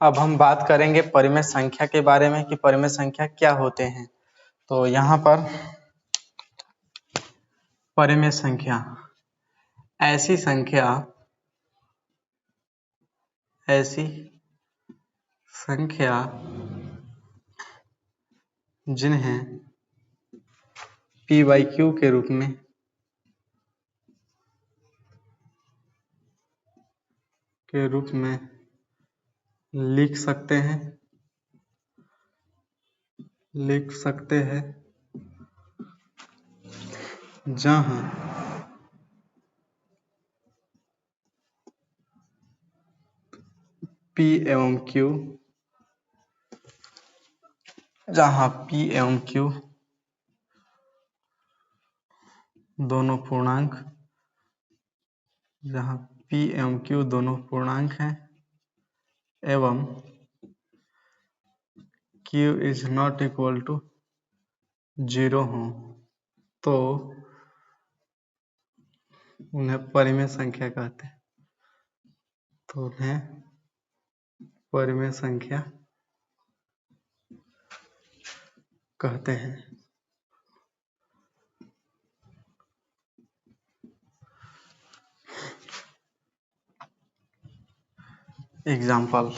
अब हम बात करेंगे परिमेय संख्या के बारे में कि परिमेय संख्या क्या होते हैं। तो यहाँ पर परिमेय संख्या ऐसी संख्या जिन्हें p/q के रूप में लिख सकते हैं जहां p एवं q दोनों पूर्णांक हैं एवं q is not equal to 0 हो तो उन्हें परिमेय संख्या कहते हैं। एग्जाम्पल,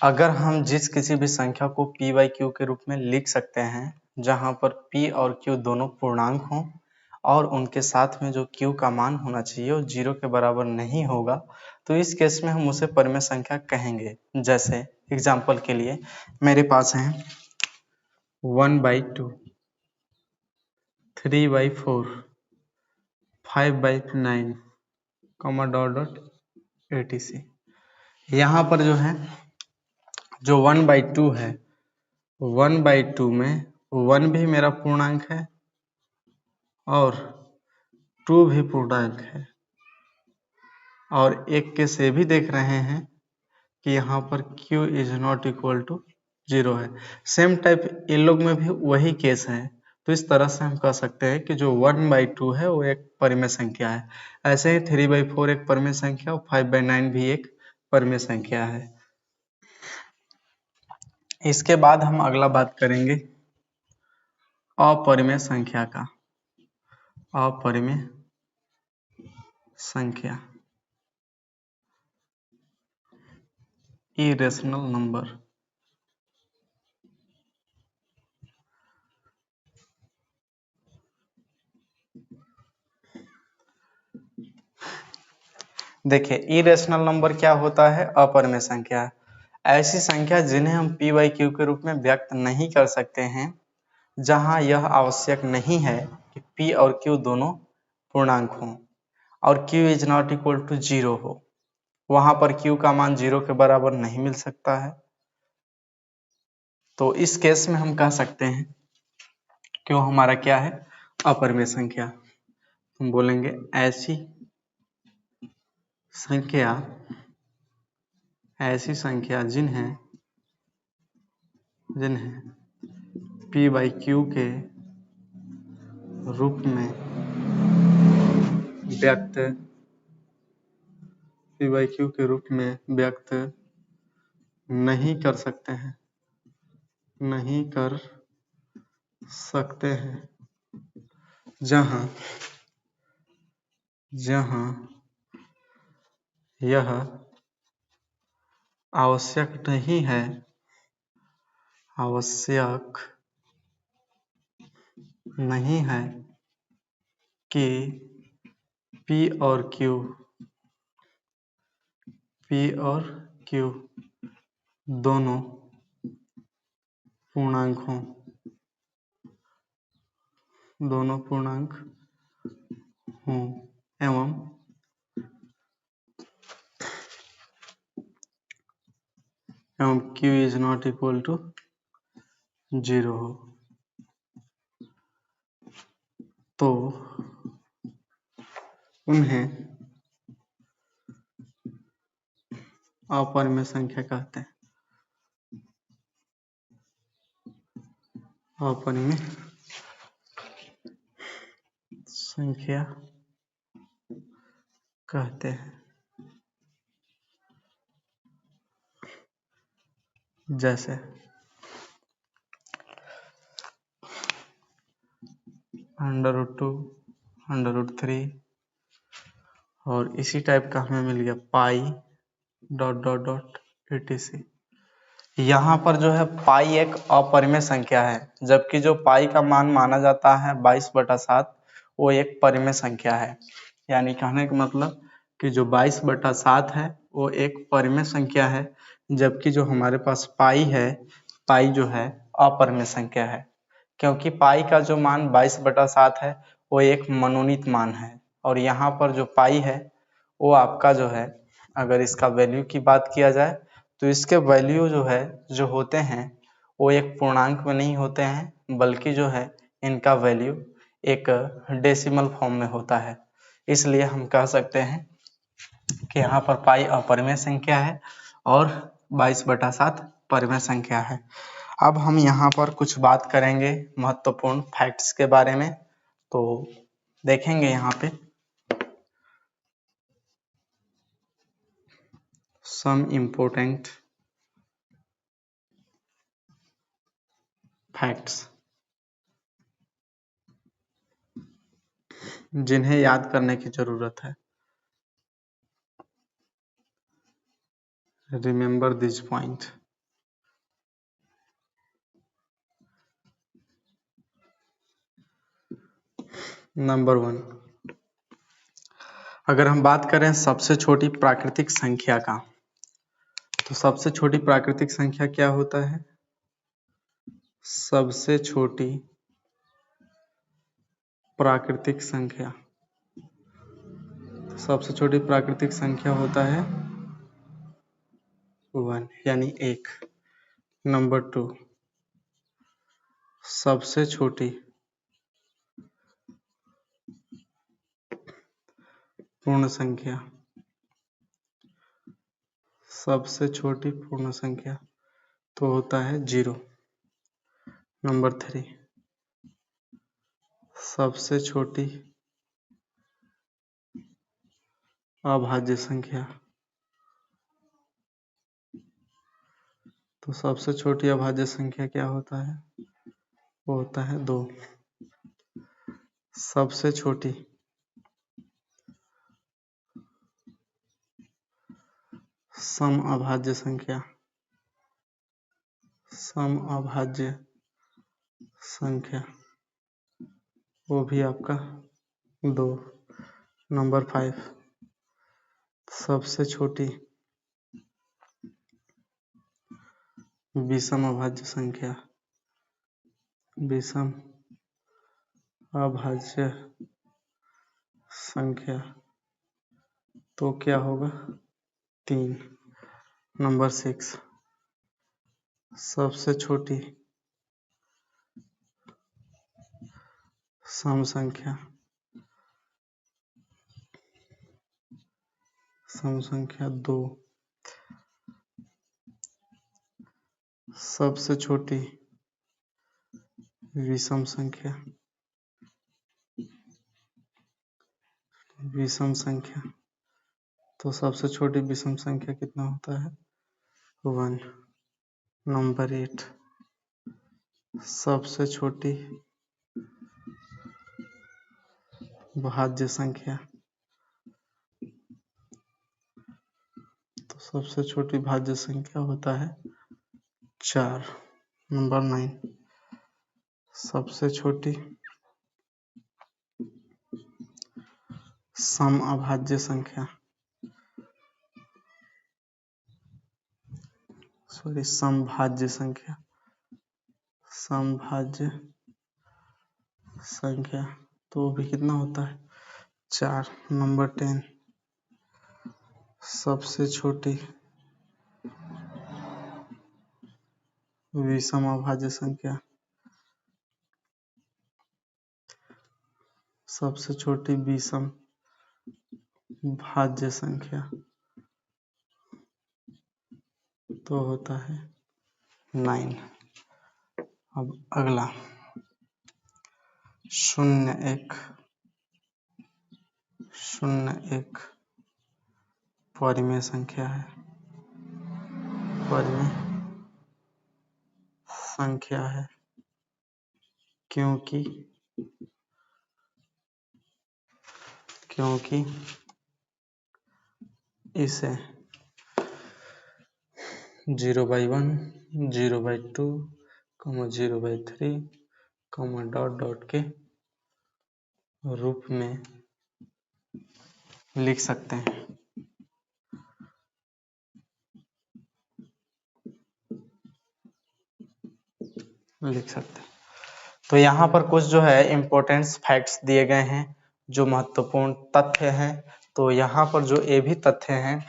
अगर हम जिस किसी भी संख्या को p/q के रूप में लिख सकते हैं जहां पर p और q दोनों पूर्णांक हों और उनके साथ में जो q का मान होना चाहिए वो 0 के बराबर नहीं होगा, तो इस केस में हम उसे परिमेय संख्या कहेंगे। जैसे एग्जाम्पल के लिए मेरे पास है 1/2, 3/4, 5/9, etc। यहाँ पर जो 1/2 है, 1/2 में 1 भी मेरा पूर्णांक है और 2 भी पूर्णांक है, और एक केस ये भी देख रहे हैं कि यहाँ पर q is not equal to 0 है। सेम टाइप इन लोग में भी वही केस है, तो इस तरह से हम कह सकते हैं कि जो 1/2 है वो एक परिमेय संख्या है। ऐसे ही 3/4 एक परिमेय संख्या और 5/9 भी एक परिमेय संख्या है। इसके बाद हम अगला बात करेंगे अपरिमेय संख्या का। अपरिमेय संख्या इरेशनल नंबर। देखिए, इरेशनल नंबर क्या होता है? अपरिमेय संख्या ऐसी संख्या जिन्हें हम p/q के रूप में व्यक्त नहीं कर सकते हैं, जहां यह आवश्यक नहीं है कि p और q दोनों पूर्णांक हों और q is not equal to 0 हो। वहां पर q का मान 0 के बराबर नहीं मिल सकता है। तो इस केस में हम कह सकते हैं कि वो हमारा क्या है? अपरिमेय संख्या। हम बोलेंगे ऐसी संख्या जिन्हें p/q के रूप में व्यक्त नहीं कर सकते हैं, जहां यह आवश्यक नहीं है कि p और q दोनों पूर्णांक हों एवं q is not equal to 0 हो। तो उन्हें अपरिमेय संख्या कहते हैं। अपरिमेय संख्या कहते हैं। जैसे √2, √3 और इसी टाइप का हमें मिल गया पाई ... etc। यहाँ पर जो है पाई एक अपरिमेय संख्या है, जबकि जो पाई का मान माना जाता है 22/7 वो एक परिमेय संख्या है। यानी कहने का मतलब कि जो 22/7 है वो एक परिमेय संख्या है, जबकि जो हमारे पास पाई है, पाई जो है अपरिमेय संख्या है, क्योंकि पाई का जो मान 22/7 है वो एक मनोनीत मान है। और यहाँ पर जो पाई है वो आपका जो है, अगर इसका वैल्यू की बात किया जाए तो इसके वैल्यू जो है जो होते हैं वो एक पूर्णांक में नहीं होते हैं, बल्कि जो है इनका वैल्यू एक डेसिमल फॉर्म में होता है। इसलिए हम कह सकते हैं कि यहाँ पर पाई अपरिमेय संख्या है और 22/7 परिमेय संख्या है। अब हम यहाँ पर कुछ बात करेंगे महत्वपूर्ण फैक्ट्स के बारे में। तो देखेंगे यहाँ पे सम इम्पोर्टेंट फैक्ट्स जिन्हें याद करने की जरूरत है। Remember this point. नंबर 1, अगर हम बात करें सबसे छोटी प्राकृतिक संख्या का, तो सबसे छोटी प्राकृतिक संख्या क्या होता है? सबसे छोटी प्राकृतिक संख्या, सबसे छोटी प्राकृतिक संख्या होता है 1 यानी 1। नंबर 2, सबसे छोटी पूर्ण संख्या, सबसे छोटी पूर्ण संख्या तो होता है 0। नंबर 3, सबसे छोटी अभाज्य संख्या, तो सबसे छोटी अभाज्य संख्या क्या होता है? वो होता है 2। सबसे छोटी सम अभाज्य संख्या, सम अभाज्य संख्या वो भी आपका 2। नंबर 5, सबसे छोटी विषम अभाज्य संख्या, विषम अभाज्य संख्या तो क्या होगा? 3। नंबर 6, सबसे छोटी सम संख्या, सम संख्या 2। सबसे छोटी विषम संख्या, विषम संख्या तो सबसे छोटी विषम संख्या कितना होता है? 1। नंबर 8, सबसे छोटी भाज्य संख्या, तो सबसे छोटी भाज्य संख्या होता है 4। नंबर 9, सबसे छोटी सम अभाज्य संख्या, समभाज्य संख्या, समभाज्य संख्या तो भी कितना होता है? 4। नंबर 10, सबसे छोटी विषम अभाज्य संख्या, सबसे छोटी विषम भाज्य संख्या तो होता है 9। अब अगला 0, 1 परिमेय संख्या है, परिमेय संख्या है, क्योंकि इसे 0/1, 0/2, 0/3, डॉट डॉट के रूप में लिख सकते हैं। तो यहाँ पर कुछ जो है इम्पोर्टेंट फैक्ट्स दिए गए हैं, जो महत्वपूर्ण तथ्य हैं। तो यहाँ पर जो ये भी तथ्य हैं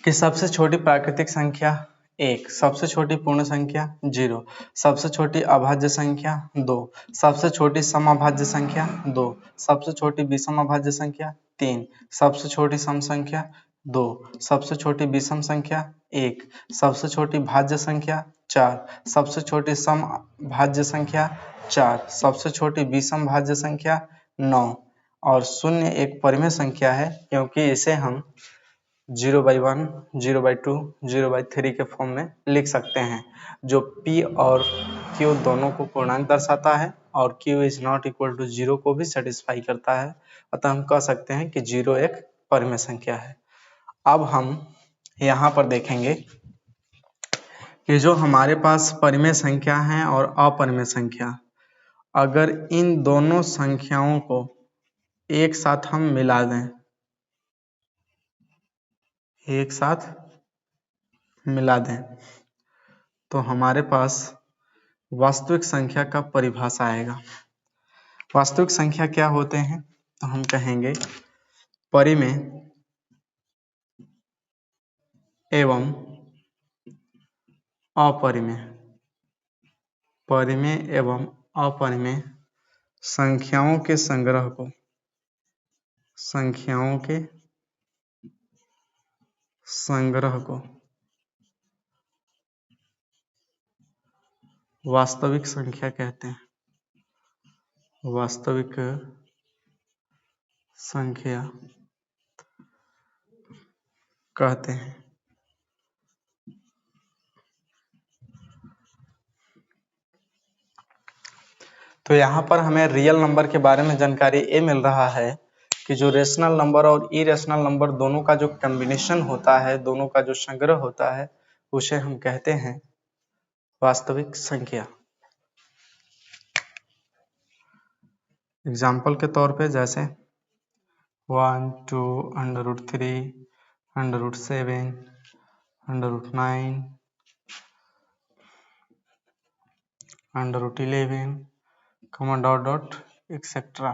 कि सबसे छोटी प्राकृतिक संख्या 1, सबसे छोटी पूर्ण संख्या 0, सबसे छोटी अभाज्य संख्या 2, सबसे छोटी समअभाज्य संख्या 2, सबसे छोटी विषम अभाज्य संख्या 3, सबसे छोटी सम संख्या 2, सबसे छोटी विषम संख्या 1, सबसे छोटी भाज्य संख्या 4, सबसे छोटी सम भाज्य संख्या 4, सबसे छोटी विषम भाज्य संख्या 9 और 0 एक परिमेय संख्या है, क्योंकि इसे हम 0/1, 0/2, 0/3 के फॉर्म में लिख सकते हैं, जो P और Q दोनों को पूर्णांक दर्शाता है और Q is not equal to 0 को भी सेटिस्फाई करता है। अतः हम कह सकते हैं कि 0 एक परिमेय संख्या है। अब हम यहाँ पर देखेंगे कि जो हमारे पास परिमेय संख्या है और अपरिमेय संख्या, अगर इन दोनों संख्याओं को एक साथ हम मिला दें, तो हमारे पास वास्तविक संख्या का परिभाषा आएगा। वास्तविक संख्या क्या होते हैं? तो हम कहेंगे परिमेय एवं अपरिमेय, परिमेय एवं अपरिमेय संख्याओं के संग्रह को वास्तविक संख्या कहते हैं। वास्तविक संख्या कहते हैं। तो यहाँ पर हमें रियल नंबर के बारे में जानकारी ये मिल रहा है कि जो रेशनल नंबर और इरेशनल नंबर दोनों का जो कॉम्बिनेशन होता है, दोनों का जो संग्रह होता है, उसे हम कहते हैं वास्तविक संख्या। एग्जाम्पल के तौर पे जैसे 1, 2, √3, √7, √9, √11, डॉट डॉट एक्सेट्रा।